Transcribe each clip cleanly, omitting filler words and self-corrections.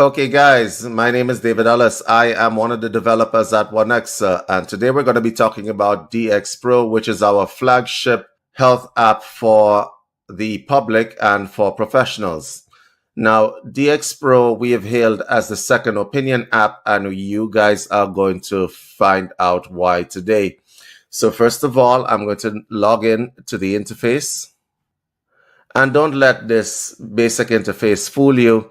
Okay, guys, my name is David Ellis. I am one of the developers at OneX, and today we're going to be talking about DXPro, which is our flagship health app for the public and for professionals. Now, DXPro we have hailed as the second opinion app, and you guys are going to find out why today. So first of all, I'm going to log in to the interface. And don't let this basic interface fool you.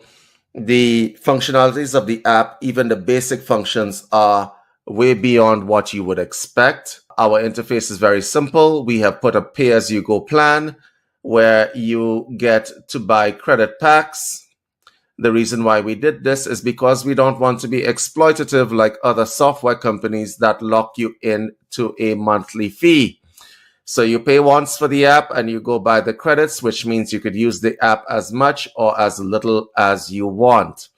The functionalities of the app, even the basic functions, are way beyond what you would expect. Our interface is very simple. We have put a pay-as-you-go plan where you get to buy credit packs. The reason why we did this is because we don't want to be exploitative like other software companies that lock you into a monthly fee. So you pay once for the app and you go buy the credits, which means you could use the app as much or as little as you want,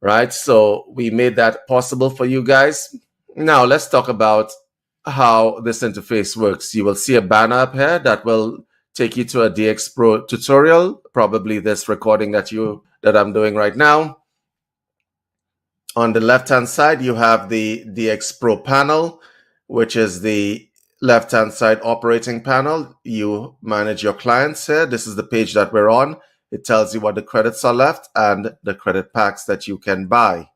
right? So we made that possible for you guys. Now let's talk about how this interface works. You will see a banner up here that will take you to a DXPro tutorial, probably this recording that I'm doing right now. On the left-hand side, you have the DXPro panel, which is the left-hand side operating panel. You manage your clients here. This is the page that we're on. It tells you what the credits are left and the credit packs that you can buy.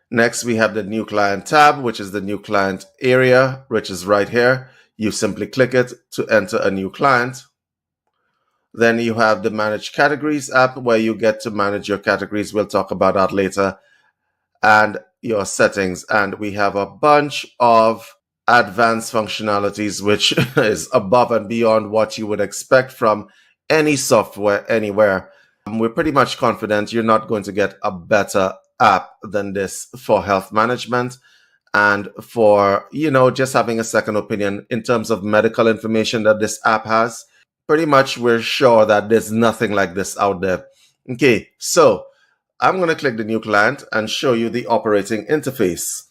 Next, we have the new client tab, which is the new client area, which is right here. You simply click it to enter a new client. Then you have the manage categories app where you get to manage your categories. We'll talk about that later. And your settings. And we have a bunch of advanced functionalities, which is above and beyond what you would expect from any software anywhere. We're pretty much confident you're not going to get a better app than this for health management and for, just having a second opinion in terms of medical information that this app has. Pretty much we're sure that there's nothing like this out there. Okay, so I'm going to click the new client and show you the operating interface.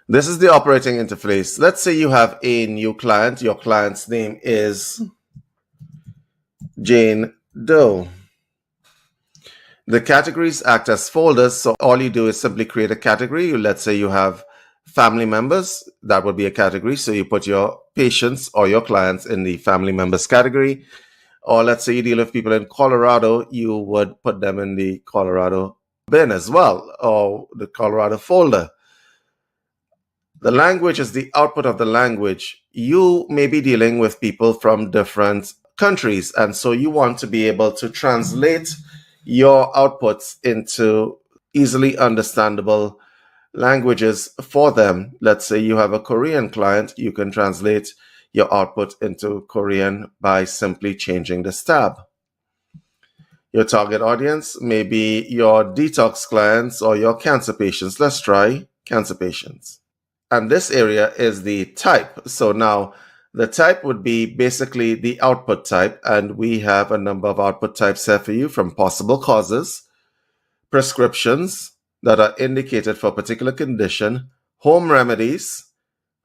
This is the operating interface. Let's say you have a new client. Your client's name is Jane Doe. The categories act as folders. So all you do is simply create a category. Let's say you have family members. That would be a category. So you put your patients or your clients in the family members category. Or let's say you deal with people in Colorado, you would put them in the Colorado bin as well, or the Colorado folder. The language is the output of the language. You may be dealing with people from different countries, and so you want to be able to translate your outputs into easily understandable languages for them. Let's say you have a Korean client, you can translate your output into Korean by simply changing this tab. Your target audience may be your detox clients or your cancer patients. Let's try cancer patients. And this area is the type. So now the type would be basically the output type. And we have a number of output types here for you, from possible causes, prescriptions that are indicated for a particular condition, home remedies,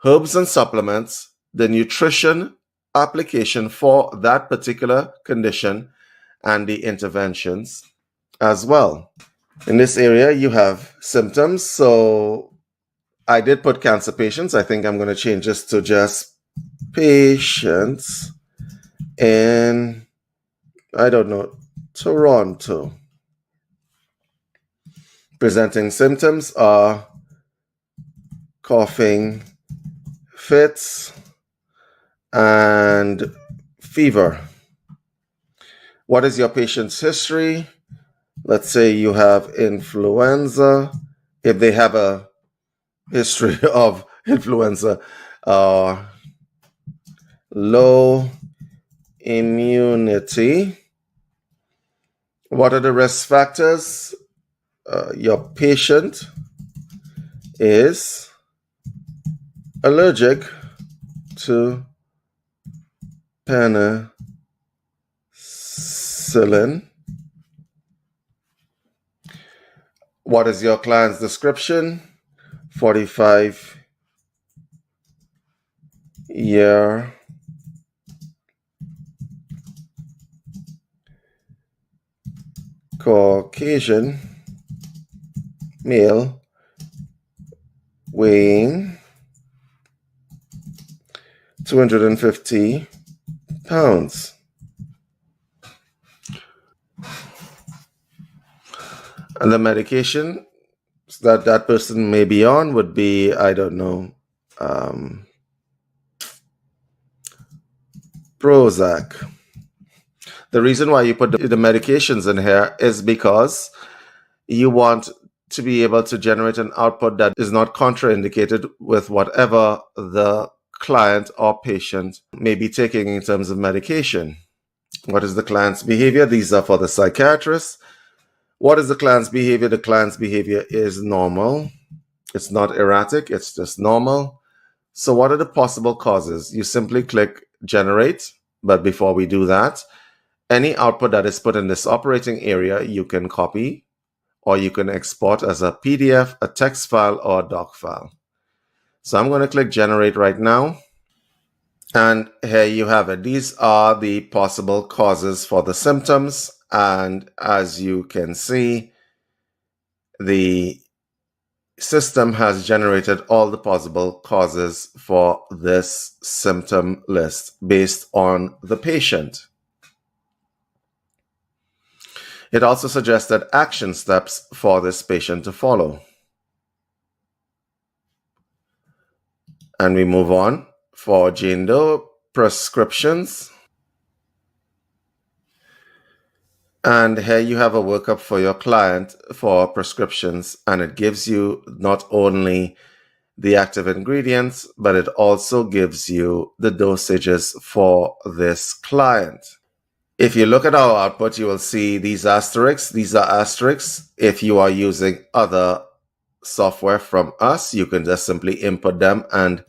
herbs and supplements, the nutrition application for that particular condition, and the interventions as well. In this area, you have symptoms. So I did put cancer patients. I think I'm going to change this to just patients in, Toronto. Presenting symptoms are coughing, fits, and fever. What is your patient's history? Let's say you have influenza. If they have a history of influenza, low immunity. What are the risk factors? Your patient is allergic to penicillin. What is your client's description? 45-year Caucasian male weighing 250 pounds. And the medication that that person may be on would be, I don't know, Prozac. The reason why you put the medications in here is because you want to be able to generate an output that is not contraindicated with whatever the client or patient may be taking in terms of medication. What is the client's behavior? These are for the psychiatrist. What is the client's behavior? The client's behavior is normal. It's not erratic, it's just normal. So what are the possible causes? You simply click generate, but before we do that, any output that is put in this operating area, you can copy or you can export as a PDF, a text file, or a doc file. So I'm going to click generate right now. And here you have it. These are the possible causes for the symptoms. And as you can see, the system has generated all the possible causes for this symptom list based on the patient. It also suggested action steps for this patient to follow. And we move on for Jane Doe prescriptions. And here you have a workup for your client for prescriptions, and it gives you not only the active ingredients, but it also gives you the dosages for this client. If you look at our output, you will see these asterisks. These are asterisks. If you are using other software from us, you can just simply input them and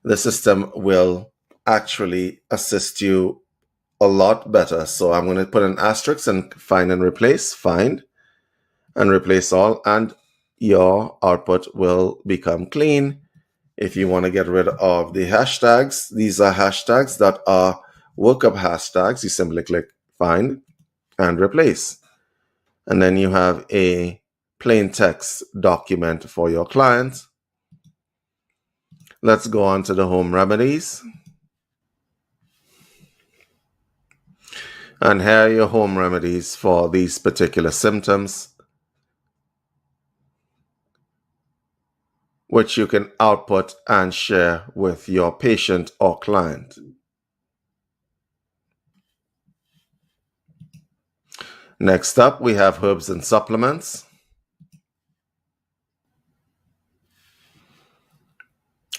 the system will actually assist you a lot better. So I'm going to put an asterisk and find and replace, find and replace all, and your output will become clean. If you want to get rid of the hashtags, these are hashtags that are workup hashtags. You simply click find and replace. And then you have a plain text document for your client. Let's go on to the home remedies. And here are your home remedies for these particular symptoms, which you can output and share with your patient or client. Next up, we have herbs and supplements.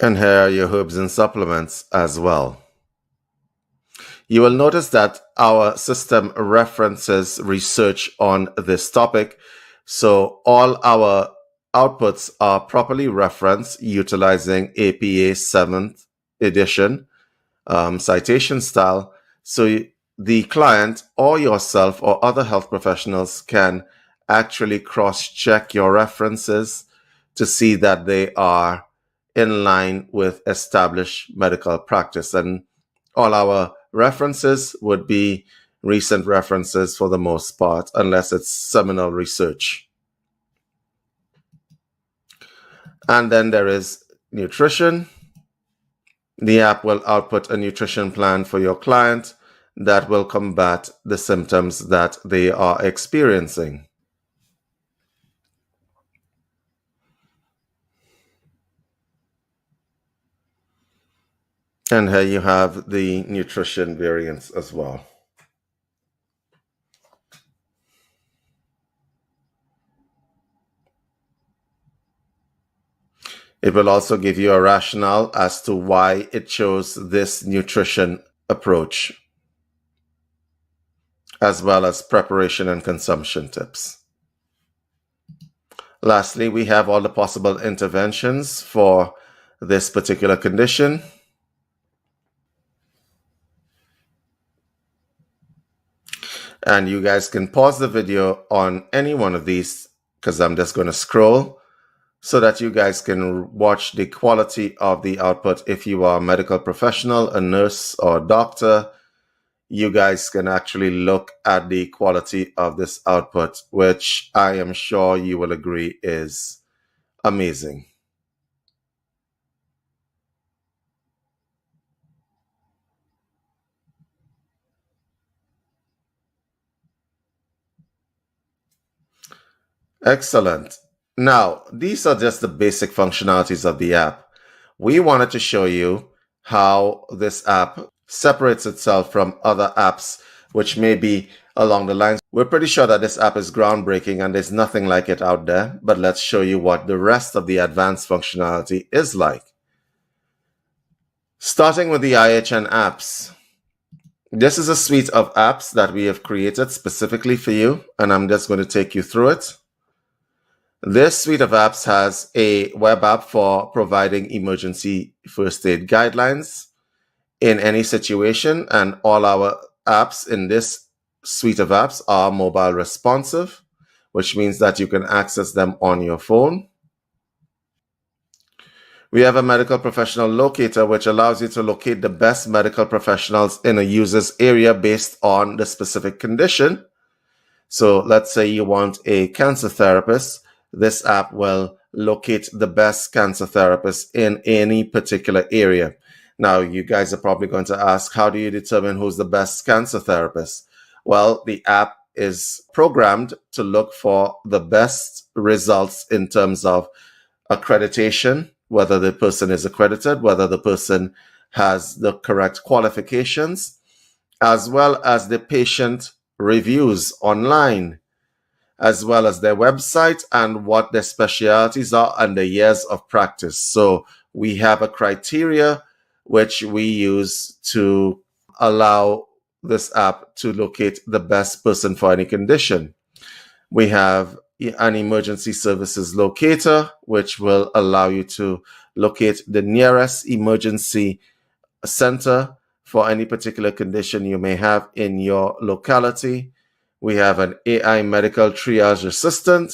And here are your herbs and supplements as well. You will notice that our system references research on this topic. So all our outputs are properly referenced utilizing APA 7th edition citation style. So the client or yourself or other health professionals can actually cross-check your references to see that they are in line with established medical practice. And all our references would be recent references for the most part, unless it's seminal research. And then there is nutrition. The app will output a nutrition plan for your client that will combat the symptoms that they are experiencing. And here you have the nutrition variants as well. It will also give you a rationale as to why it chose this nutrition approach, as well as preparation and consumption tips. Lastly, we have all the possible interventions for this particular condition. And you guys can pause the video on any one of these because I'm just going to scroll so that you guys can watch the quality of the output. If you are a medical professional, a nurse or a doctor, you guys can actually look at the quality of this output, which I am sure you will agree is amazing. Excellent. Now, these are just the basic functionalities of the app. We wanted to show you how this app separates itself from other apps, which may be along the lines. We're pretty sure that this app is groundbreaking and there's nothing like it out there, but let's show you what the rest of the advanced functionality is like. Starting with the IHN apps. This is a suite of apps that we have created specifically for you, and I'm just going to take you through it. This suite of apps has a web app for providing emergency first aid guidelines in any situation, and all our apps in this suite of apps are mobile responsive, which means that you can access them on your phone. We have a medical professional locator, which allows you to locate the best medical professionals in a user's area based on the specific condition. So let's say you want a cancer therapist. This app will locate the best cancer therapist in any particular area. Now, you guys are probably going to ask, how do you determine who's the best cancer therapist? Well, the app is programmed to look for the best results in terms of accreditation, whether the person is accredited, whether the person has the correct qualifications, as well as the patient reviews online, as well as their website and what their specialties are and the years of practice. So we have a criteria which we use to allow this app to locate the best person for any condition. We have an emergency services locator, which will allow you to locate the nearest emergency center for any particular condition you may have in your locality. We have an AI medical triage assistant,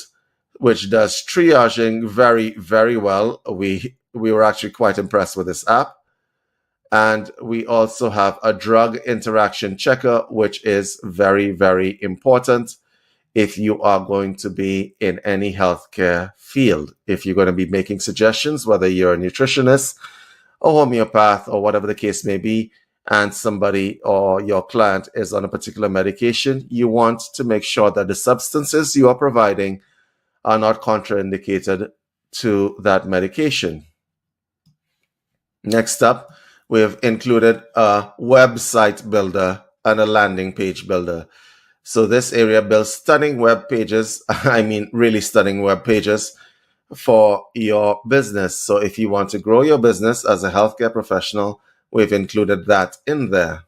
which does triaging very, very well. We were actually quite impressed with this app. And we also have a drug interaction checker, which is very, very important if you are going to be in any healthcare field. If you're going to be making suggestions, whether you're a nutritionist, a homeopath, or whatever the case may be, and somebody or your client is on a particular medication, you want to make sure that the substances you are providing are not contraindicated to that medication. Next up, we've included a website builder and a landing page builder. So this area builds stunning web pages, I mean really stunning web pages for your business. So if you want to grow your business as a healthcare professional, we've included that in there.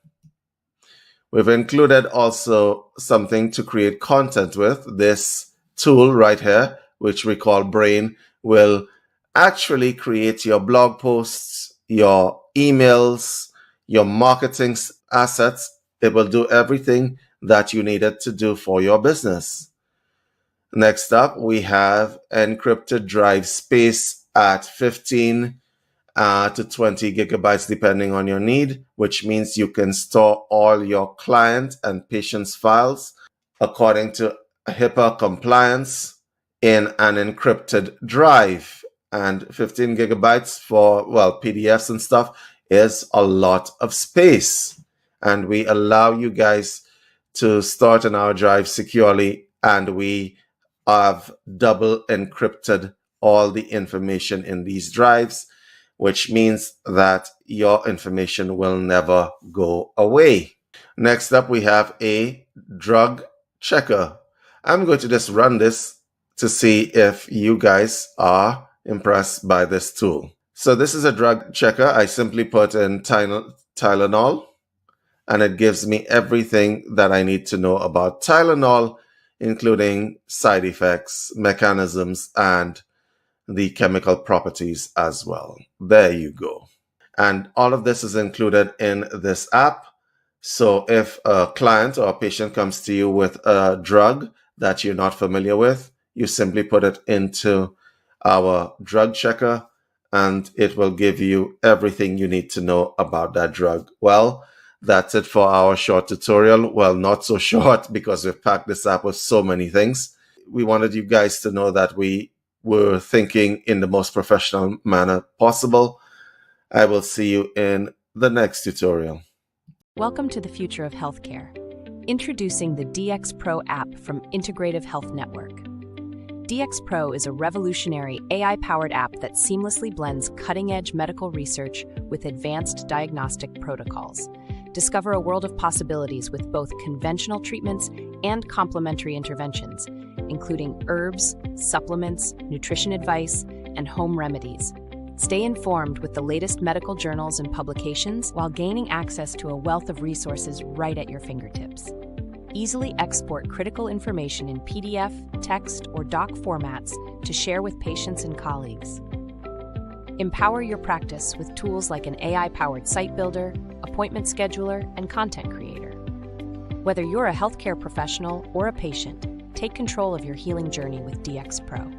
We've included also something to create content with. This tool right here, which we call Brain, will actually create your blog posts, your emails, your marketing assets. It will do everything that you needed to do for your business. Next up, we have encrypted drive space at 15 to 20 gigabytes, depending on your need, which means you can store all your client and patient's files according to HIPAA compliance in an encrypted drive. And 15 gigabytes for, well, PDFs and stuff is a lot of space. And we allow you guys to start in our drive securely, and we have double encrypted all the information in these drives, which means that your information will never go away. Next up, we have a drug checker. I'm going to just run this to see if you guys are impressed by this tool. So this is a drug checker. I simply put in Tylenol, and it gives me everything that I need to know about Tylenol, including side effects, mechanisms, and the chemical properties as well. There you go. And all of this is included in this app. So if a client or a patient comes to you with a drug that you're not familiar with, you simply put it into our drug checker, and it will give you everything you need to know about that drug. Well, That's it for our short tutorial. Well, not so short because we've packed this up with so many things. We wanted you guys to know that we were thinking in the most professional manner possible. I will see you in the next tutorial. Welcome to the future of healthcare. Introducing the DXPro app from Integrative Health Network. DXPro is a revolutionary AI-powered app that seamlessly blends cutting-edge medical research with advanced diagnostic protocols. Discover a world of possibilities with both conventional treatments and complementary interventions, including herbs, supplements, nutrition advice, and home remedies. Stay informed with the latest medical journals and publications while gaining access to a wealth of resources right at your fingertips. Easily export critical information in PDF, text, or doc formats to share with patients and colleagues. Empower your practice with tools like an AI-powered site builder, appointment scheduler, and content creator. Whether you're a healthcare professional or a patient, take control of your healing journey with DXPro.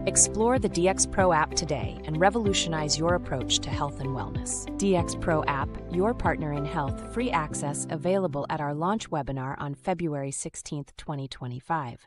Explore the DXPro app today and revolutionize your approach to health and wellness. DXPro app, your partner in health, free access available at our launch webinar on February 16, 2025.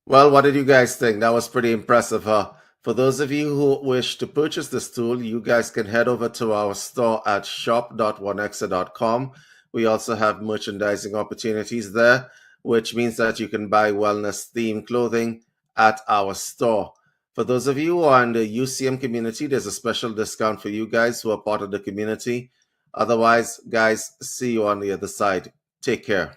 Well, what did you guys think? That was pretty impressive, huh? For those of you who wish to purchase this tool, you guys can head over to our store at shop.onexa.com. We also have merchandising opportunities there, which means that you can buy wellness-themed clothing at our store. For those of you who are in the UCM community, there's a special discount for you guys who are part of the community. Otherwise, guys, see you on the other side. Take care.